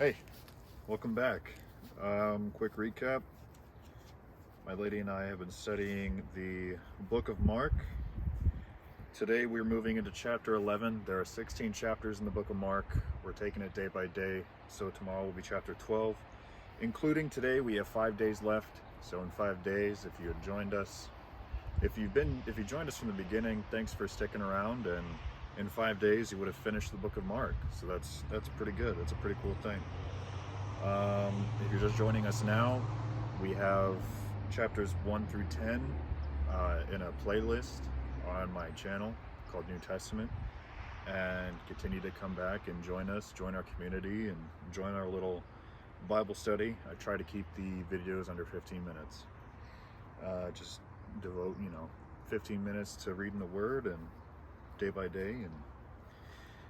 Hey, welcome back. Quick recap. My lady and I have been studying the book of Mark. Today we're moving into chapter 11. There are 16 chapters in the book of Mark. We're taking it day by day. So tomorrow will be chapter 12. Including today, we have 5 days left. So in 5 days, if you had joined us, if you joined us from the beginning, thanks for sticking around. And in 5 days, you would have finished the book of Mark. So that's pretty good. That's a pretty cool thing. If you're just joining us now, we have chapters 1 through 10 in a playlist on my channel called New Testament, and continue to come back and join us, join our community, and join our little Bible study. I try to keep the videos under 15 minutes. Just devote, 15 minutes to reading the Word and day by day and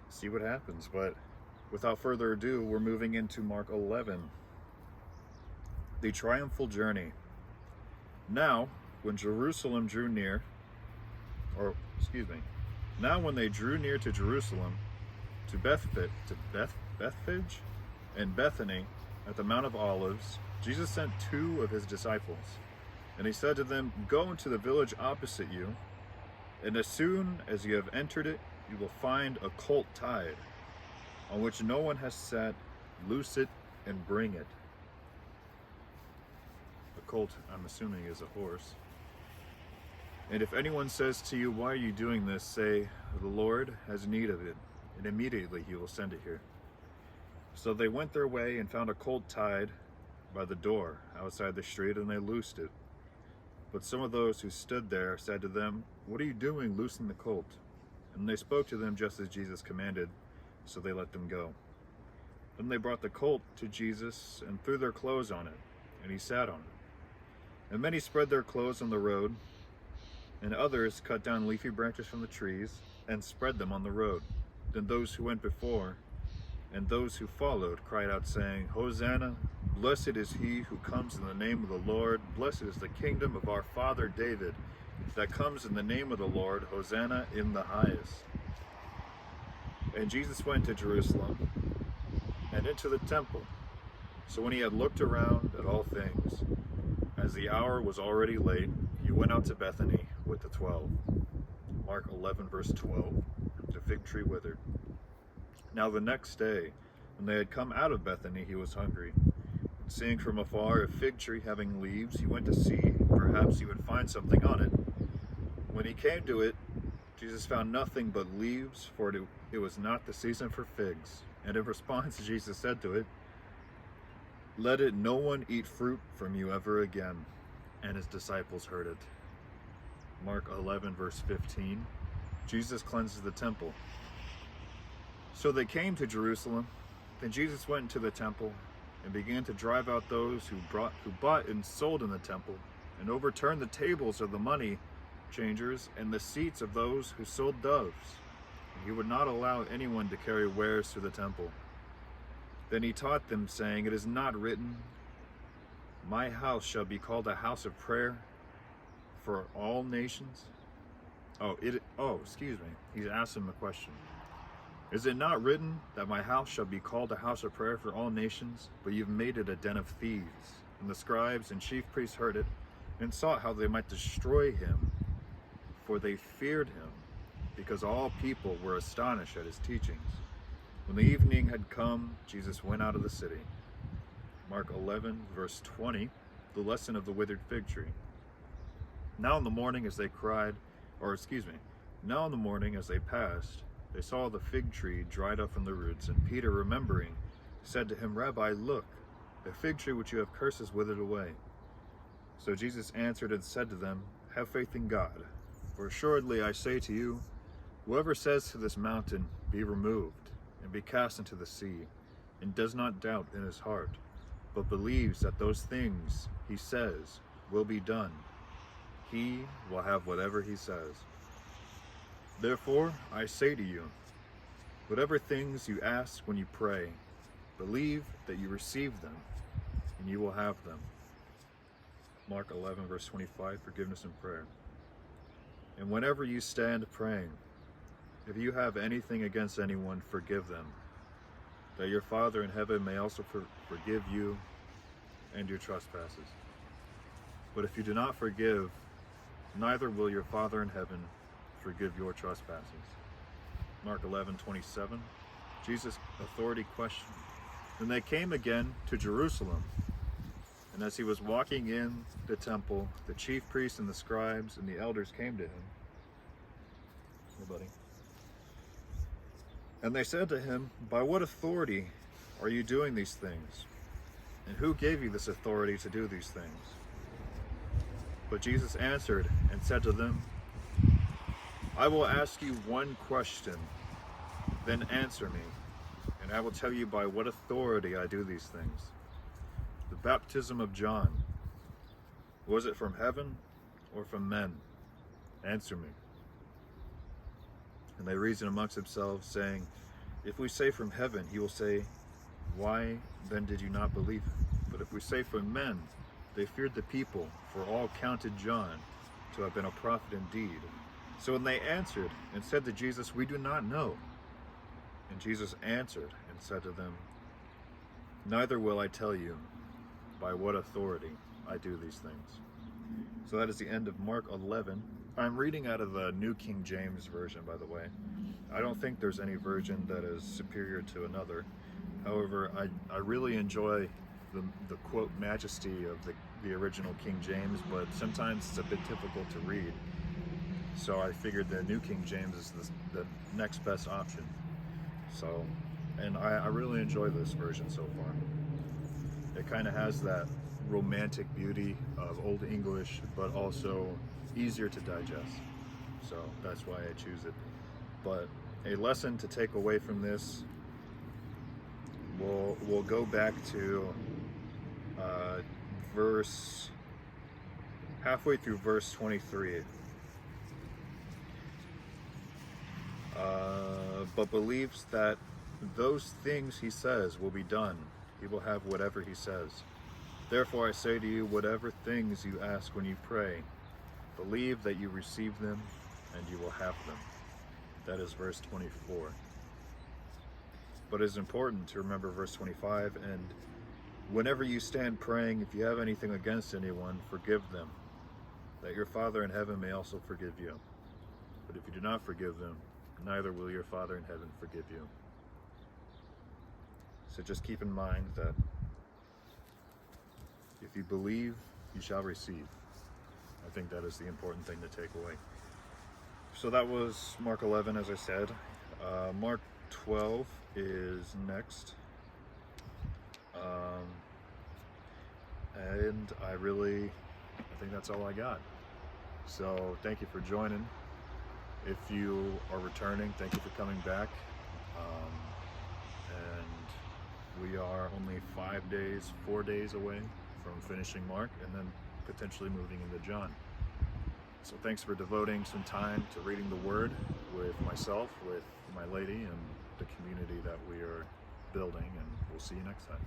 see what happens. But without further ado, we're moving into Mark 11. The triumphal journey. Now, when Jerusalem drew near, now when they drew near to Jerusalem, to Bethphage and Bethany at the Mount of Olives, Jesus sent 2 of his disciples. And he said to them, "Go into the village opposite you, and as soon as you have entered it, you will find a colt tied, on which no one has sat. Loose it and bring it." A colt, I'm assuming, is a horse. "And if anyone says to you, 'Why are you doing this?' say, 'The Lord has need of it, and immediately he will send it here.'" So they went their way and found a colt tied by the door outside the street, and they loosed it. But some of those who stood there said to them, "What are you doing loosing the colt?" And they spoke to them just as Jesus commanded, so they let them go. Then they brought the colt to Jesus and threw their clothes on it, and he sat on it. And many spread their clothes on the road, and others cut down leafy branches from the trees and spread them on the road. Then those who went before and those who followed cried out, saying, "Hosanna, blessed is he who comes in the name of the Lord. Blessed is the kingdom of our father David that comes in the name of the Lord. Hosanna in the highest." And Jesus went to Jerusalem and into the temple. So when he had looked around at all things, as the hour was already late, he went out to Bethany with the 12. Mark 11, verse 12. The fig tree withered. Now the next day, when they had come out of Bethany, he was hungry. And seeing from afar a fig tree having leaves, he went to see if perhaps he would find something on it. When he came to it, Jesus found nothing but leaves, for it was not the season for figs. And in response, Jesus said to it, "Let it no one eat fruit from you ever again." And his disciples heard it. Mark 11, verse 15. Jesus cleanses the temple. So they came to Jerusalem. Then Jesus went into the temple and began to drive out those who bought and sold in the temple, and overturned the tables of the money changers and the seats of those who sold doves. And he would not allow anyone to carry wares through the temple. Then he taught them, saying, "It is not written, 'My house shall be called a house of prayer for all nations'?" He's asked him a question. "Is it not written that my house shall be called a house of prayer for all nations? But you've made it a den of thieves." And the scribes and chief priests heard it, and sought how they might destroy him, for they feared him, because all people were astonished at his teachings. When the evening had come, Jesus went out of the city. Mark 11, verse 20, the lesson of the withered fig tree. Now in the morning as they passed, they saw the fig tree dried up from the roots. And Peter, remembering, said to him, "Rabbi, look, the fig tree which you have cursed has withered away." So Jesus answered and said to them, "Have faith in God. For assuredly I say to you, whoever says to this mountain, 'Be removed and be cast into the sea,' and does not doubt in his heart, but believes that those things he says will be done, he will have whatever he says. Therefore I say to you, whatever things you ask when you pray, believe that you receive them, and you will have them." Mark 11, verse 25, forgiveness and prayer. "And whenever you stand praying, if you have anything against anyone, forgive them, that your Father in heaven may also forgive you and your trespasses. But if you do not forgive, neither will your Father in heaven forgive your trespasses. Mark 11:27. Jesus' authority question. Then they came again to Jerusalem, and as he was walking in the temple, the chief priests and the scribes and the elders came to him. Hey, buddy. And they said to him, "By what authority are you doing these things? And who gave you this authority to do these things?" But Jesus answered and said to them, "I will ask you one question, then answer me, and I will tell you by what authority I do these things. The baptism of John, was it from heaven or from men? Answer me." And they reasoned amongst themselves, saying, "If we say from heaven, he will say, 'Why then did you not believe him?' But if we say from men," they feared the people, for all counted John to have been a prophet indeed. So when they answered and said to Jesus, "We do not know," and Jesus answered and said to them, "Neither will I tell you by what authority I do these things." So that is the end of Mark 11. I'm reading out of the New King James Version, by the way. I don't think there's any version that is superior to another. However, I really enjoy the quote majesty of the original King James, but sometimes it's a bit difficult to read. So I figured the New King James is the next best option. So, and I really enjoy this version so far. It kind of has that romantic beauty of Old English, but also easier to digest. So that's why I choose it. But a lesson to take away from this, we'll go back to halfway through verse 23. But believes that those things he says will be done. He will have whatever he says. Therefore I say to you, whatever things you ask when you pray, believe that you receive them and you will have them. That is verse 24. But it's important to remember verse 25, and whenever you stand praying, if you have anything against anyone, forgive them, that your Father in heaven may also forgive you. But if you do not forgive them, neither will your Father in heaven forgive you. So just keep in mind that if you believe, you shall receive. I think that is the important thing to take away. So that was Mark 11, as I said. Mark 12 is next. And I think that's all I got. So thank you for joining. If you are returning, thank you for coming back. And we are only 4 days away from finishing Mark and then potentially moving into John. So thanks for devoting some time to reading the Word with myself, with my lady, and the community that we are building, and we'll see you next time.